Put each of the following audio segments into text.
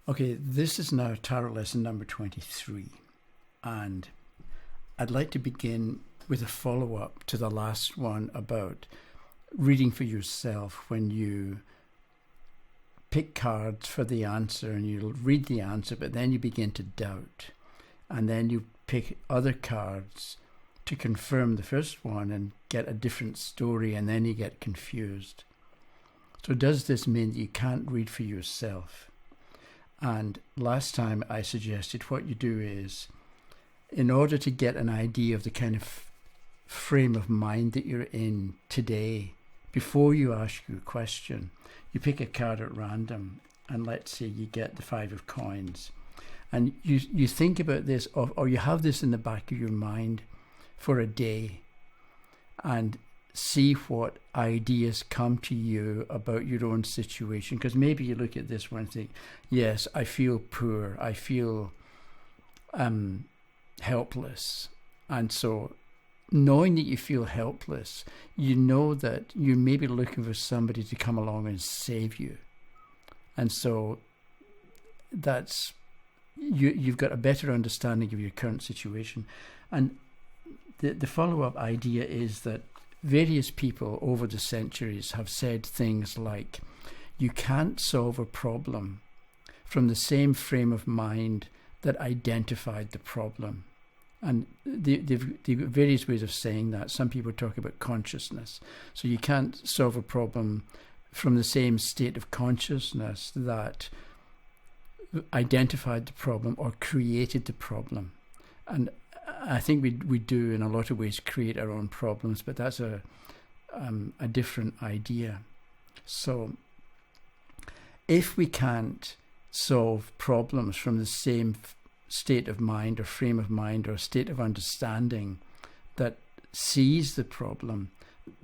Okay, this is now tarot lesson number 23, and I'd like to begin with a follow-up to the last one about reading for yourself when you pick cards for the answer and you'll read the answer, but then you begin to doubt, and then you pick other cards to confirm the first one and get a different story, and then you get confused. So does this mean that you can't read for yourself? And last time I suggested what you do is, in order to get an idea of the kind of frame of mind that you're in today, before you ask your question, you pick a card at random, and let's say you get the 5 of coins. And you think about this, or you have this in the back of your mind for a day, and see what ideas come to you about your own situation. Because maybe you look at this one and think, yes, I feel poor, I feel helpless. And so knowing that you feel helpless, you know that you may be looking for somebody to come along and save you. And so that's, you've got a better understanding of your current situation. And the follow-up idea is that various people over the centuries have said things like, you can't solve a problem from the same frame of mind that identified the problem. And they've got various ways of saying that. Some people talk about consciousness. So you can't solve a problem from the same state of consciousness that identified the problem or created the problem. And I think we do in a lot of ways create our own problems, but that's a different idea. So if we can't solve problems from the same state of mind or frame of mind or state of understanding that sees the problem,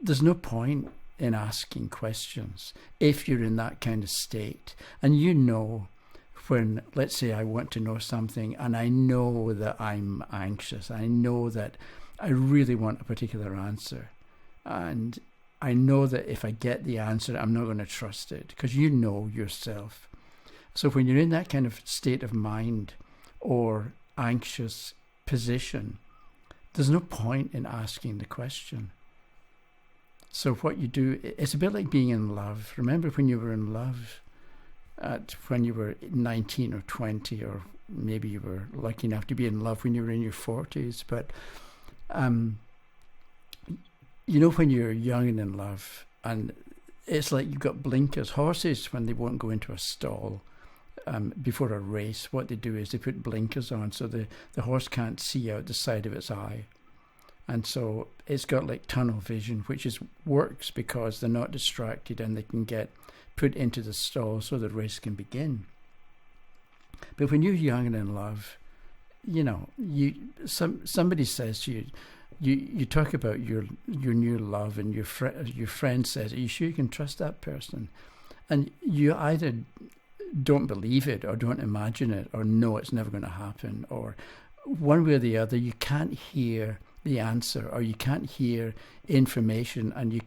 there's no point in asking questions if you're in that kind of state. And you know, when, let's say I want to know something and I know that I'm anxious, I know that I really want a particular answer, and I know that if I get the answer, I'm not going to trust it, because you know yourself. So when you're in that kind of state of mind or anxious position, there's no point in asking the question. So what you do, it's a bit like being in love. Remember when you were in love? When you were 19 or 20, or maybe you were lucky enough to be in love when you were in your 40s. But, you know, when you're young and in love, and it's like you've got blinkers. Horses, when they won't go into a stall before a race, what they do is they put blinkers on so the horse can't see out the side of its eye. And so it's got like tunnel vision, which works because they're not distracted and they can get put into the stall so the race can begin. But when you're young and in love, you know, somebody says to you, you talk about your new love, and your friend says, are you sure you can trust that person? And you either don't believe it or don't imagine it or know it's never going to happen, or one way or the other, you can't hear the answer, or you can't hear information, and you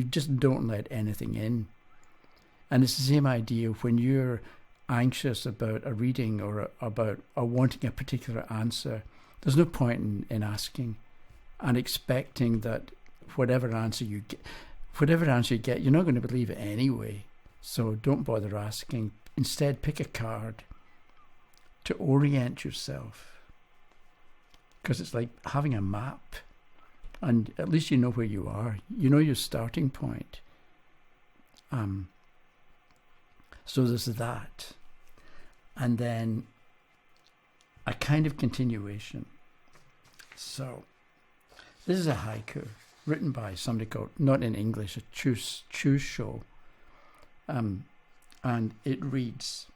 just don't let anything in. And it's the same idea when you're anxious about a reading or wanting a particular answer. There's no point in asking and expecting that whatever answer you get, you're not going to believe it anyway. So don't bother asking. Instead, pick a card to orient yourself, because it's like having a map, and at least you know where you are. You know your starting point. So there's that. And then a kind of continuation. So this is a haiku written by somebody called, not in English, a Chusho. And it reads,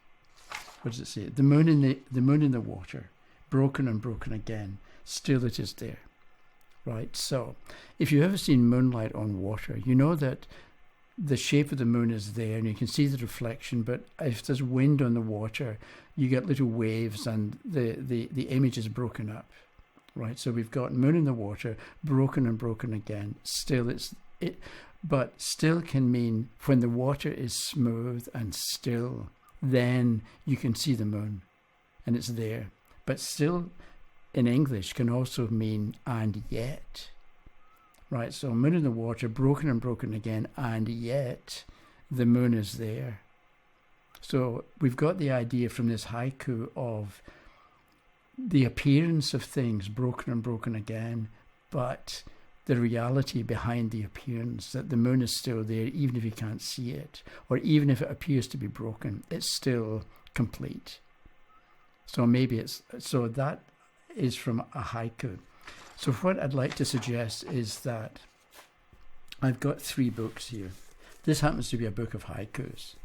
what does it say? The moon in the water, broken and broken again, still it is there. Right? So if you've ever seen moonlight on water, you know that the shape of the moon is there and you can see the reflection, but if there's wind on the water, you get little waves and the image is broken up, right? So we've got moon in the water, broken and broken again. Still but still can mean when the water is smooth and still, then you can see the moon, and it's there. But still, in English, can also mean and yet. Right, so moon in the water, broken and broken again, and yet the moon is there. So we've got the idea from this haiku of the appearance of things broken and broken again, but the reality behind the appearance, that the moon is still there even if you can't see it, or even if it appears to be broken, it's still complete. So that is from a haiku. So what I'd like to suggest is that I've got 3 books here. This happens to be a book of haikus.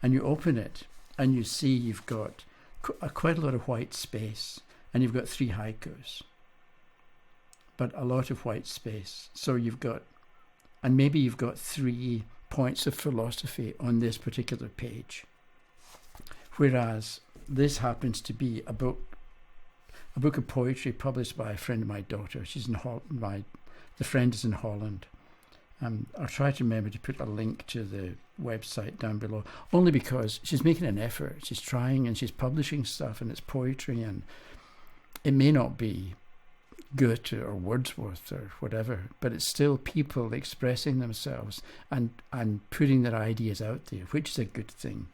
And you open it and you see you've got quite a lot of white space, and you've got 3 haikus, but a lot of white space. So you've got 3 points of philosophy on this particular page. Whereas this happens to be a book of poetry published by a friend of my daughter. She's in Holland. The friend is in Holland. I'll try to remember to put a link to the website down below, only because she's making an effort. She's trying and she's publishing stuff, and it's poetry, and it may not be Goethe or Wordsworth or whatever, but it's still people expressing themselves and putting their ideas out there, which is a good thing.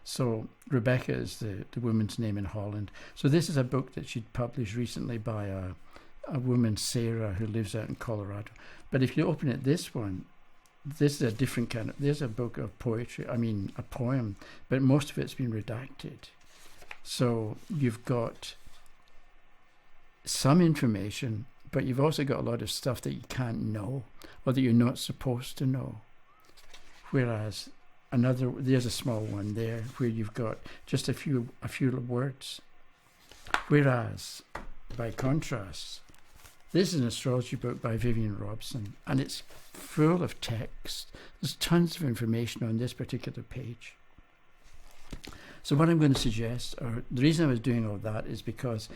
So Rebecca is the woman's name in Holland. So this is a book that she'd published recently by a woman, Sarah, who lives out in Colorado. But if you open it, this is a different kind of, there's a book of poetry, a poem, but most of it's been redacted. So you've got some information, but you've also got a lot of stuff that you can't know, or that you're not supposed to know. Whereas there's a small one there where you've got just a few words. Whereas, by contrast, this is an astrology book by Vivian Robson, and it's full of text. There's tons of information on this particular page. So what I'm going to suggest, or the reason I was doing all that, is because,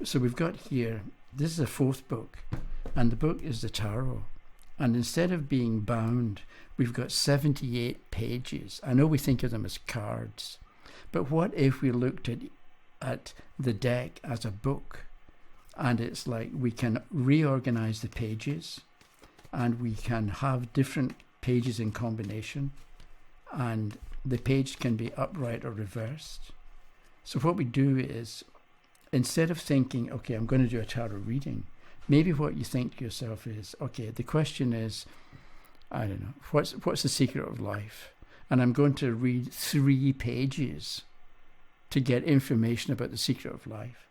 so we've got here, this is a 4th book, and the book is the tarot. And instead of being bound, we've got 78 pages. I know we think of them as cards, but what if we looked at the deck as a book? And it's like we can reorganize the pages, and we can have different pages in combination, and the page can be upright or reversed. So what we do is, instead of thinking, okay, I'm going to do a tarot reading, maybe what you think to yourself is, okay, the question is, I don't know, what's the secret of life? And I'm going to read 3 pages to get information about the secret of life.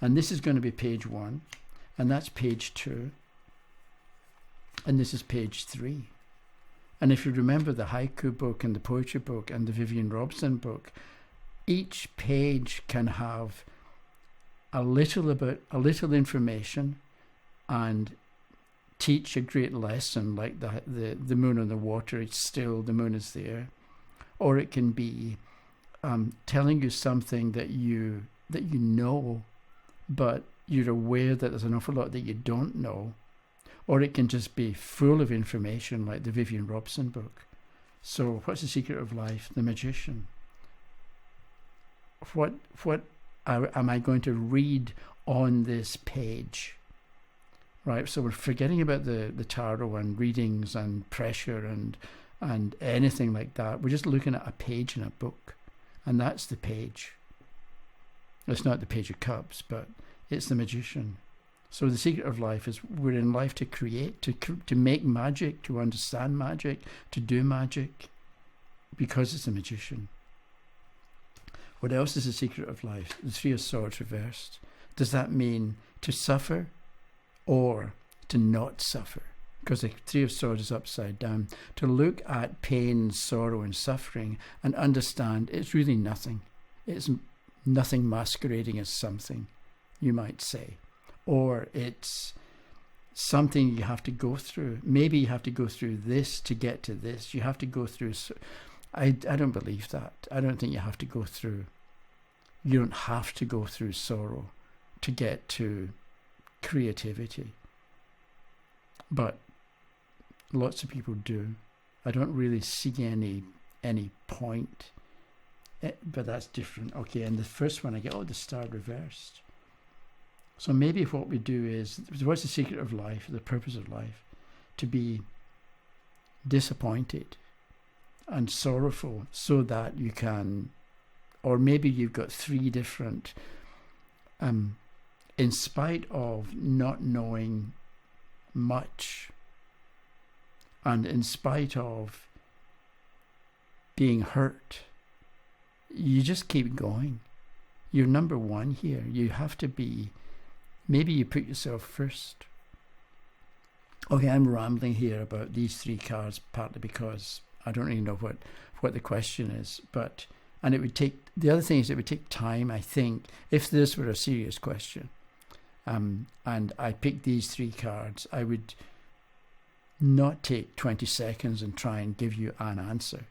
And this is going to be page 1, and that's page 2, and this is page 3. And if you remember the haiku book and the poetry book and the Vivian Robson book, each page can have a little information and teach a great lesson, like the moon on the water, it's still, the moon is there. Or it can be telling you something that you know, but you're aware that there's an awful lot that you don't know. Or it can just be full of information, like the Vivian Robson book. So what's the secret of life? The magician. What am I going to read on this page? Right, so we're forgetting about the tarot and readings and pressure and anything like that. We're just looking at a page in a book, and that's the page. It's not the Page of Cups, but it's the magician. So the secret of life is we're in life to create, to make magic, to understand magic, to do magic, because it's a magician. What else is the secret of life? The 3 of Swords reversed. Does that mean to suffer or to not suffer? Because the 3 of Swords is upside down. To look at pain, sorrow and suffering and understand it's really nothing. It's nothing masquerading as something, you might say. Or it's something you have to go through. Maybe you have to go through this to get to this. You have to go through... I don't believe that. I don't think you have to go through... You don't have to go through sorrow to get to creativity. But lots of people do. I don't really see any point but that's different. Okay, and the first one I get, the star reversed. So maybe what we do is, what's the secret of life, the purpose of life? To be disappointed and sorrowful so that you can, or maybe you've got three different, in spite of not knowing much, and in spite of being hurt, you just keep going. You're number one here. You have to be, maybe you put yourself first. Okay, I'm rambling here about these three cards, partly because I don't really know what the question is, and it would take, the other thing is it would take time, I think, if this were a serious question, and I picked these three cards, I would not take 20 seconds and try and give you an answer.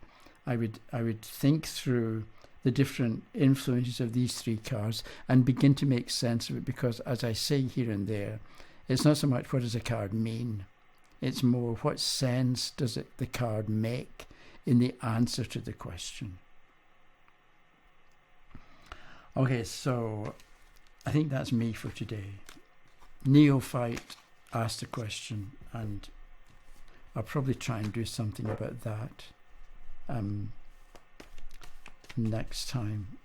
I would think through the different influences of these three cards and begin to make sense of it, because as I say here and there, it's not so much what does a card mean, it's more what sense does the card make in the answer to the question. Okay, so I think that's me for today. Neophyte asked a question, and I'll probably try and do something about that next time.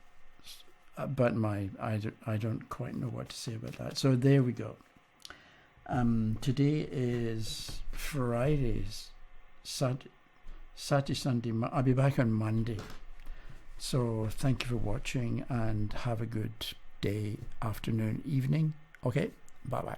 But I don't quite know what to say about that. So there we go. Today is Friday, Saturday, Sunday. I'll be back on Monday. So thank you for watching, and have a good day, afternoon, evening. Okay, bye-bye.